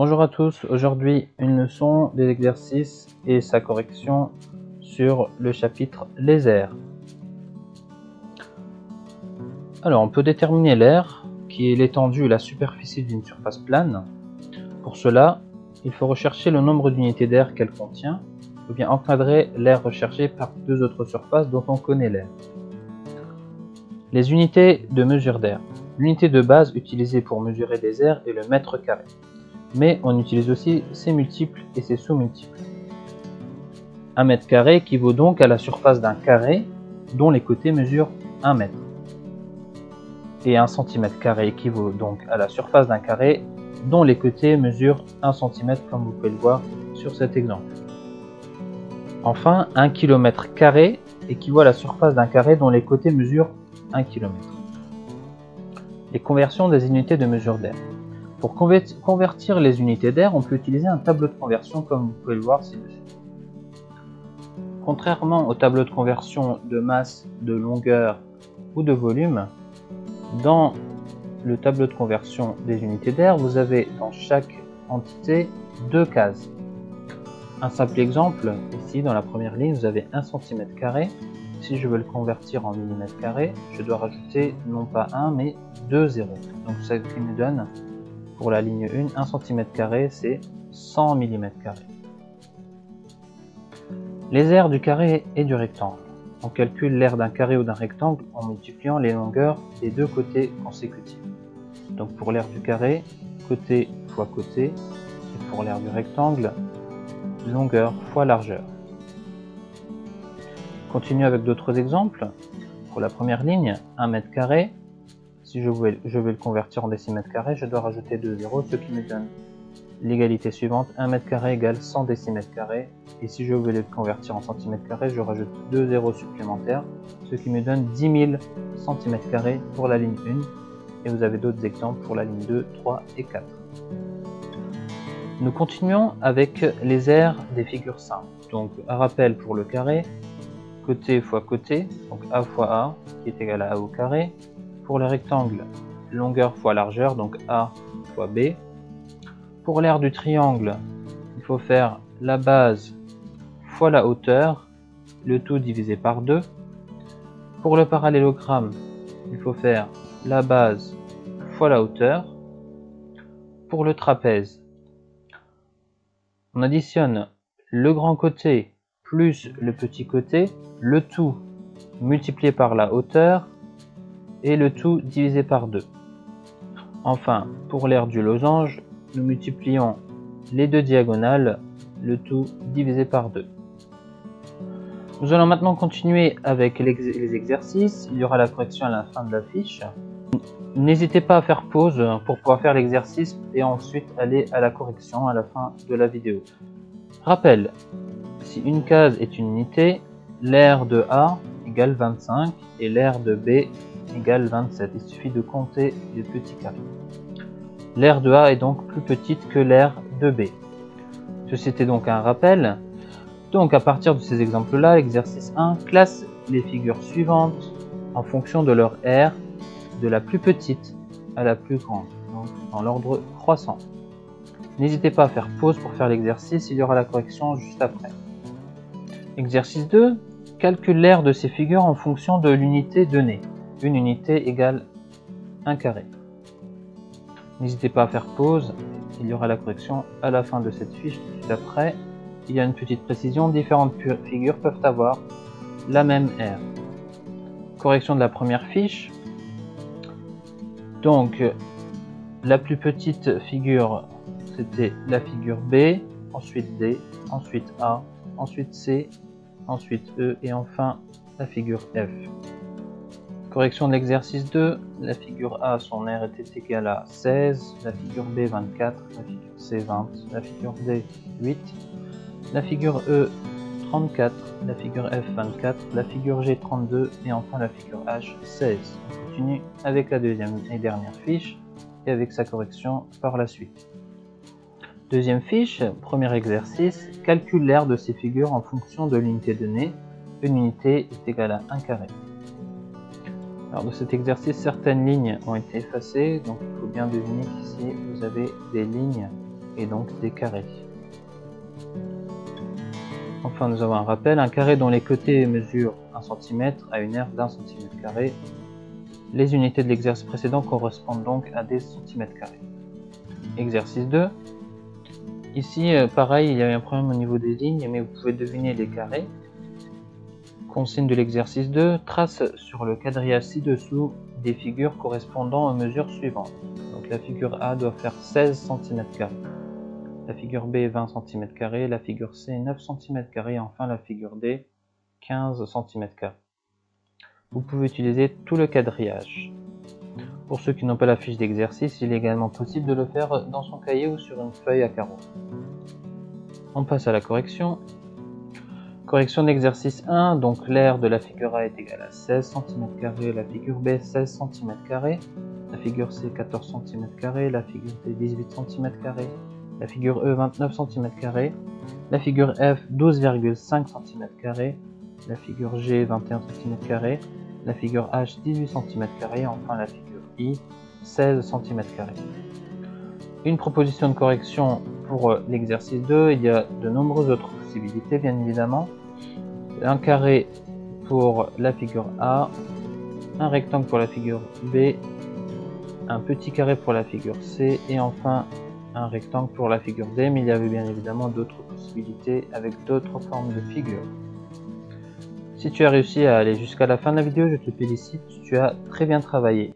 Bonjour à tous, aujourd'hui une leçon des exercices et sa correction sur le chapitre les aires. Alors on peut déterminer l'aire qui est l'étendue et la superficie d'une surface plane. Pour cela, il faut rechercher le nombre d'unités d'air qu'elle contient ou bien encadrer l'aire recherchée par deux autres surfaces dont on connaît l'aire. Les unités de mesure d'air. L'unité de base utilisée pour mesurer les aires est le mètre carré. Mais on utilise aussi ses multiples et ses sous-multiples. Un mètre carré équivaut donc à la surface d'un carré dont les côtés mesurent 1 mètre. Et un centimètre carré équivaut donc à la surface d'un carré dont les côtés mesurent 1 cm comme vous pouvez le voir sur cet exemple. Enfin, un kilomètre carré équivaut à la surface d'un carré dont les côtés mesurent 1 km. Les conversions des unités de mesure d'air. Pour convertir les unités d'air, on peut utiliser un tableau de conversion comme vous pouvez le voir ci-dessus. Contrairement au tableau de conversion de masse, de longueur ou de volume, dans le tableau de conversion des unités d'air, vous avez dans chaque entité deux cases. Un simple exemple, ici dans la première ligne, vous avez 1 cm². Si je veux le convertir en mm², je dois rajouter non pas 1 mais 2 zéros. Donc ça qui nous donne pour la ligne 1, 1 cm², c'est 100 mm². Les aires du carré et du rectangle. On calcule l'aire d'un carré ou d'un rectangle en multipliant les longueurs des deux côtés consécutifs. Donc pour l'aire du carré, côté fois côté, et pour l'aire du rectangle, longueur fois largeur. Continue avec d'autres exemples. Pour la première ligne, 1 m². Si je veux le convertir en décimètres carrés, je dois rajouter 2 zéros, ce qui me donne l'égalité suivante, 1 m² égale 100 décimètres². Et si je veux le convertir en centimètres carrés, je rajoute 2 zéros supplémentaires, ce qui me donne 10 000 cm² pour la ligne 1. Et vous avez d'autres exemples pour la ligne 2, 3 et 4. Nous continuons avec les aires des figures simples. Donc un rappel pour le carré, côté fois côté, donc A fois A, qui est égal à A au carré. Pour les rectangles, longueur fois largeur, donc A fois B. Pour l'aire du triangle, il faut faire la base fois la hauteur, le tout divisé par 2. Pour le parallélogramme, il faut faire la base fois la hauteur. Pour le trapèze, on additionne le grand côté plus le petit côté, le tout multiplié par la hauteur, et le tout divisé par 2. Enfin, pour l'aire du losange, nous multiplions les deux diagonales, le tout divisé par 2. Nous allons maintenant continuer avec les exercices. Il y aura la correction à la fin de la fiche. N'hésitez pas à faire pause pour pouvoir faire l'exercice et ensuite aller à la correction à la fin de la vidéo. Rappel, si une case est une unité, l'aire de A égale 25 et l'aire de B égale 27. Il suffit de compter les petits carrés. L'aire de A est donc plus petite que l'aire de B. Ceci était donc un rappel. Donc à partir de ces exemples-là, l'exercice 1 classe les figures suivantes en fonction de leur aire, de la plus petite à la plus grande, donc dans l'ordre croissant. N'hésitez pas à faire pause pour faire l'exercice, il y aura la correction juste après. Exercice 2, calcule l'aire de ces figures en fonction de l'unité donnée. Une unité égale 1 carré. N'hésitez pas à faire pause, il y aura la correction à la fin de cette fiche tout de suite après. Il y a une petite précision, différentes figures peuvent avoir la même aire. Correction de la première fiche. Donc, la plus petite figure, c'était la figure B, ensuite D, ensuite A, ensuite C, ensuite E et enfin la figure F. Correction de l'exercice 2, la figure A, son aire était égale à 16, la figure B 24, la figure C 20, la figure D 8, la figure E 34, la figure F 24, la figure G 32 et enfin la figure H 16. On continue avec la deuxième et dernière fiche et avec sa correction par la suite. Deuxième fiche, premier exercice, calcule l'aire de ces figures en fonction de l'unité donnée. Une unité est égale à 1 carré. Alors de cet exercice, certaines lignes ont été effacées, donc il faut bien deviner qu'ici vous avez des lignes et donc des carrés. Enfin, nous avons un rappel, un carré dont les côtés mesurent 1 cm a une aire d'1 cm². Les unités de l'exercice précédent correspondent donc à des centimètres carrés. Exercice 2. Ici, pareil, il y a un problème au niveau des lignes, mais vous pouvez deviner les carrés. Consigne de l'exercice 2, trace sur le quadrillage ci-dessous des figures correspondant aux mesures suivantes. Donc la figure A doit faire 16 cm², la figure B 20 cm², la figure C 9 cm² et enfin la figure D 15 cm². Vous pouvez utiliser tout le quadrillage. Pour ceux qui n'ont pas la fiche d'exercice, il est également possible de le faire dans son cahier ou sur une feuille à carreaux. On passe à la correction. Correction d'exercice 1, donc l'aire de la figure A est égale à 16 cm², la figure B 16 cm², la figure C 14 cm², la figure D 18 cm², la figure E 29 cm², la figure F 12,5 cm², la figure G 21 cm², la figure H 18 cm² et enfin la figure I 16 cm². Une proposition de correction pour l'exercice 2, il y a de nombreuses autres possibilités bien évidemment. Un carré pour la figure A, un rectangle pour la figure B, un petit carré pour la figure C et enfin un rectangle pour la figure D, mais il y avait bien évidemment d'autres possibilités avec d'autres formes de figures. Si tu as réussi à aller jusqu'à la fin de la vidéo, je te félicite, tu as très bien travaillé.